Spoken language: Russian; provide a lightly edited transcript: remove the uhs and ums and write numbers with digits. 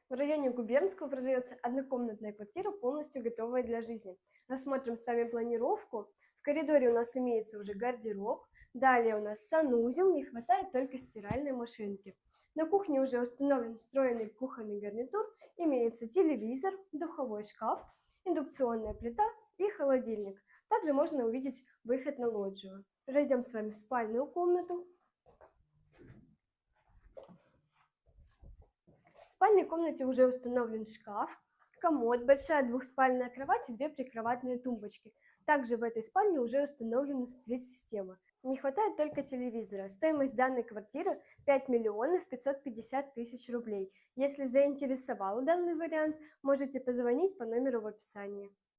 В районе Губернского продается однокомнатная квартира, полностью готовая для жизни. Рассмотрим с вами планировку. В коридоре у нас имеется уже гардероб. Далее у нас санузел, не хватает только стиральной машинки. На кухне уже установлен встроенный кухонный гарнитур. Имеется телевизор, духовой шкаф, индукционная плита и холодильник. Также можно увидеть выход на лоджию. Пройдем с вами в спальную комнату. В спальной комнате уже установлен шкаф, комод, большая двухспальная кровать и две прикроватные тумбочки. Также в этой спальне уже установлена сплит-система. Не хватает только телевизора. Стоимость данной квартиры 5 миллионов 550 тысяч рублей. Если заинтересовал данный вариант, можете позвонить по номеру в описании.